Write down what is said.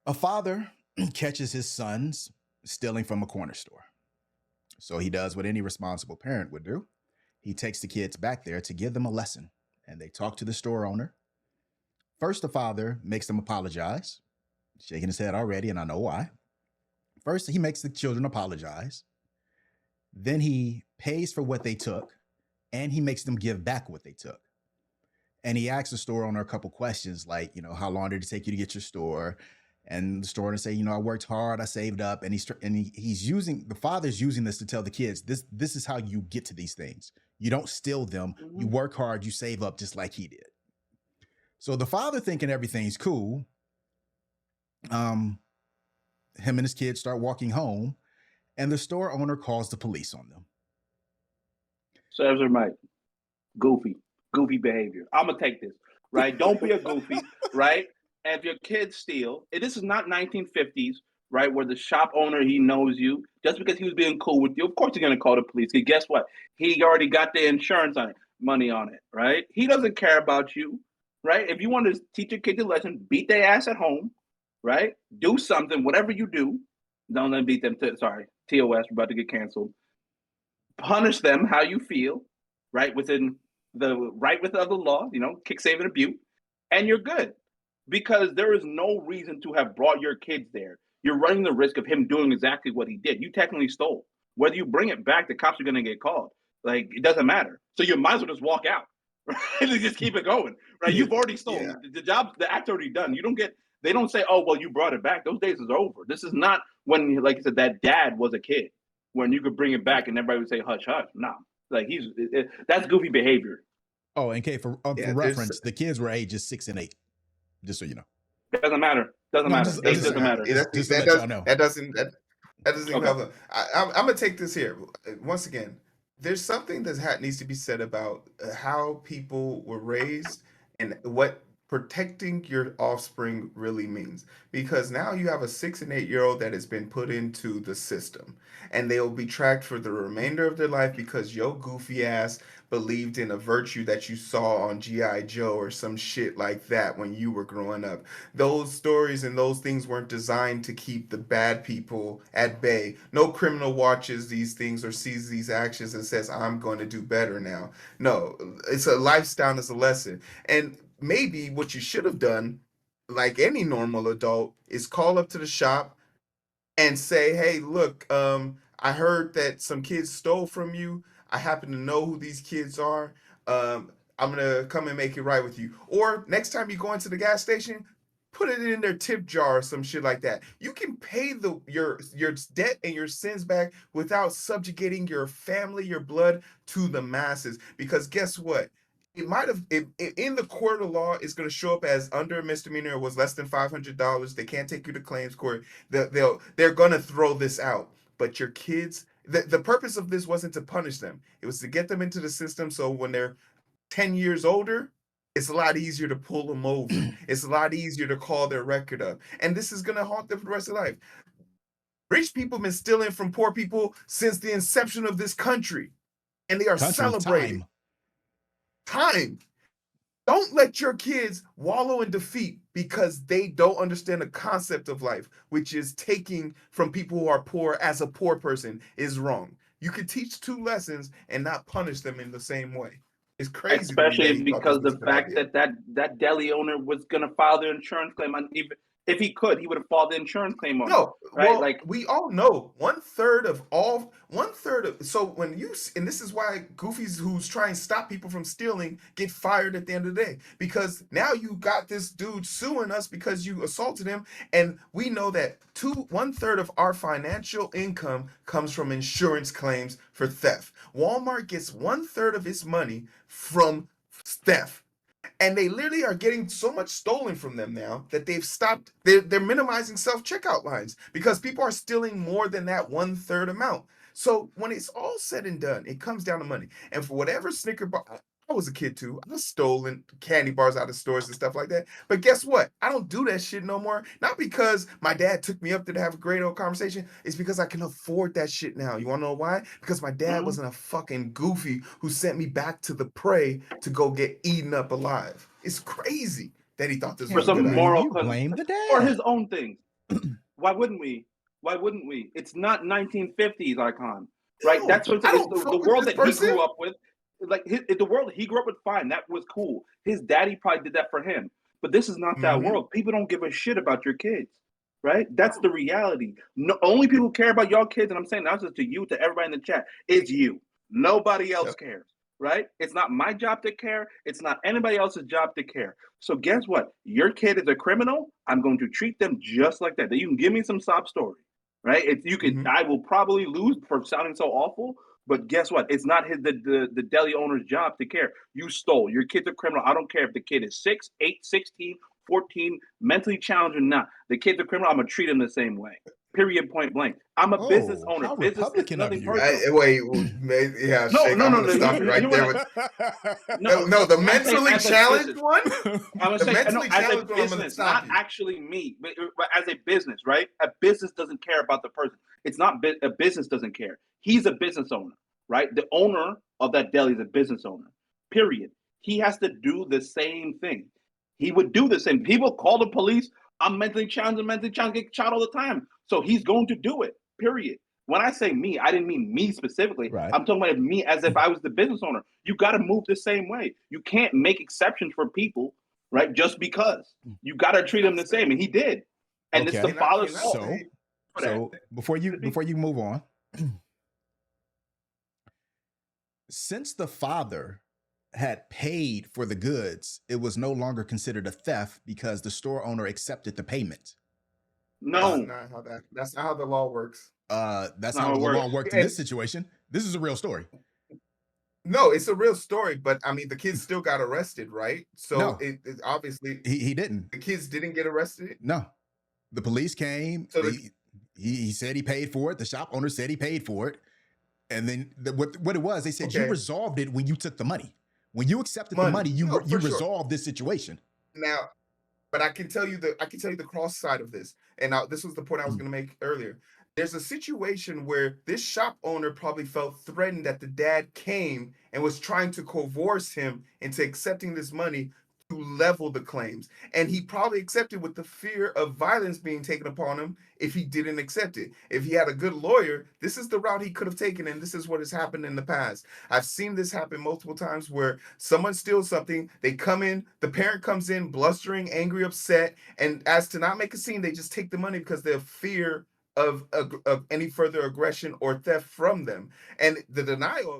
A father catches his sons stealing from a corner store. So he does what any responsible parent would do. He takes the kids back there to give them a lesson, and they talk to the store owner. First, the father makes them apologize, shaking his head already, and I know why. First, he makes the children apologize. Then he pays for what they took, and he makes them give back what they took. And he asks the store owner a couple questions like, how long did it take you to get your store? And the store owner say, I worked hard, I saved up, and he's using the father's using this to tell the kids this is how you get to these things. You don't steal them. Mm-hmm. You work hard. You save up just like he did. So the father thinking everything's cool. Him and his kids start walking home, and the store owner calls the police on them. Serves her right. Goofy behavior. I'm gonna take this, right? Don't be a goofy, right? And if your kids steal, this is not 1950s, right? Where the shop owner, he knows you just because he was being cool with you. Of course, you're gonna call the police. Because guess what? He already got the insurance on it, money on it, right? He doesn't care about you, right? If you want to teach your kids a lesson, beat their ass at home, right? Do something, whatever you do. Don't let them beat them. Sorry, TOS, we're about to get canceled. Punish them how you feel, right? Within the of the law, kick, save, and abuse, and you're good. Because there is no reason to have brought your kids there. You're running the risk of him doing exactly what he did. You technically stole. Whether you bring it back, the cops are going to get called. Like, it doesn't matter. So you might as well just walk out, right? And just keep it going, right? You've already stolen. Yeah. The act's already done. They don't say, oh, well, you brought it back. Those days is over. This is not when, like I said, that dad was a kid, when you could bring it back and everybody would say, hush, hush. No, like that's goofy behavior. Oh, and Kay, for reference, the kids were ages 6 and 8, just so you know. Doesn't matter. Doesn't matter. Age doesn't matter. That doesn't even help. I'm gonna take this here once again. There's something that needs to be said about how people were raised and what protecting your offspring really means, because now you have a 6 and 8-year-old that has been put into the system, and they will be tracked for the remainder of their life because your goofy ass believed in a virtue that you saw on G.I. Joe or some shit like that when you were growing up. Those stories and those things weren't designed to keep the bad people at bay. No criminal watches these things or sees these actions and says, I'm going to do better now. No, it's a lifestyle, it's a lesson. And maybe what you should have done, like any normal adult, is call up to the shop and say, hey, look, I heard that some kids stole from you. I happen to know who these kids are. I'm going to come and make it right with you. Or next time you go into the gas station, put it in their tip jar or some shit like that. You can pay your debt and your sins back without subjugating your family, your blood to the masses. Because guess what? It might have, in the court of law, it's going to show up as under a misdemeanor. It was less than $500. They can't take you to claims court. They're going to throw this out. But your kids, the purpose of this wasn't to punish them. It was to get them into the system so when they're 10 years older, it's a lot easier to pull them over. It's a lot easier to call their record up. And this is going to haunt them for the rest of their life. Rich people have been stealing from poor people since the inception of this country. And they are celebrating. Time. Don't let your kids wallow in defeat because they don't understand the concept of life, which is taking from people who are poor as a poor person is wrong. You can teach 2 lessons and not punish them in the same way. It's crazy. Especially because the fact that deli owner was going to file the insurance claim on, even if he could, he would have filed the insurance claim on. No, right? Well, like we all know, 1/3 of so when you, and this is why goofies who's trying to stop people from stealing get fired at the end of the day, because now you got this dude suing us because you assaulted him, and we know that 1/3 of our financial income comes from insurance claims for theft. Walmart gets 1/3 of its money from theft. And they literally are getting so much stolen from them now that they've stopped. They're minimizing self-checkout lines because people are stealing more than that 1/3 amount. So when it's all said and done, it comes down to money. And for whatever Snicker bar, I was a kid too. I was stolen candy bars out of stores and stuff like that. But guess what? I don't do that shit no more. Not because my dad took me up there to have a great old conversation. It's because I can afford that shit now. You want to know why? Because my dad wasn't a fucking goofy who sent me back to the prey to go get eaten up alive. It's crazy that he thought this was some moral blame the dad or his own things. Why wouldn't we? Why wouldn't we? It's not 1950s, Icon, right? No, That's what I'm I saying. It's don't the fuck with world this that he person. grew up with. Like the world he grew up with, fine. That was cool. His daddy probably did that for him. But this is not that Mhm. world. People don't give a shit about your kids, right? That's the reality. No, only people who care about your kids, and I'm saying not just to you, to everybody in the chat, it's you. Nobody else Yep. cares, right? It's not my job to care. It's not anybody else's job to care. So guess what? Your kid is a criminal. I'm going to treat them just like that. You can give me some sob story, right? If you could, Mhm. I will probably lose for sounding so awful. But guess what? It's not the deli owner's job to care. You stole. Your kid's a criminal. I don't care if the kid is 6, 8, 16, 14, mentally challenged or not. The kid's a criminal. I'm gonna treat him the same way. Period. Point blank. I'm a business Oh, owner. how Business is Republican of nothing you. personal. Wait, yeah, No, Shake. no, I'm no, gonna no. stop you You right there wanna with no? no. The I'm saying mentally as a challenged business. one. I'm gonna The say no, mentally as a challenged one. I'm gonna business, stop not you. actually me, but as a business, right? A business doesn't care about the person. It's not a business doesn't care. He's a business owner, right? The owner of that deli is a business owner. Period. He has to do the same thing. He would do the same. People call the police. I'm mentally challenged. I'm mentally challenged. Get shot all the time. So he's going to do it. Period. When I say me, I didn't mean me specifically. Right. I'm talking about me as if I was the business owner. You got to move the same way. You can't make exceptions for people, right? Just because you got to treat them the same, and he did. And it's the Okay. father's Cannot fault. say. So before you move on, since the father had paid for the goods, it was no longer considered a theft because the store owner accepted the payment. That's No, not how that. That's not how the law works. That's not how how it the law works. worked in And this situation. This is a real story. no, it's a real story, but I mean, the kids still got arrested, right? So No, it obviously he didn't. the kids didn't get arrested. No, the police came. So He said he paid for it. The shop owner said he paid for it. And then what it was, they said you okay, resolved it when you took the money. When you accepted the money. money, No, you for sure. resolved this situation. Now, but I can tell you the cross side of this, and this was the point I was going to make earlier. There's a situation where this shop owner probably felt threatened that the dad came and was trying to coerce him into accepting this money to level the claims, and he probably accepted with the fear of violence being taken upon him if he didn't accept it. If he had a good lawyer, this is the route he could have taken, and this is what has happened in the past. I've seen this happen multiple times where someone steals something, they come in, the parent comes in blustering, angry, upset, and as to not make a scene, they just take the money because they have fear of any further aggression or theft from them. And the denial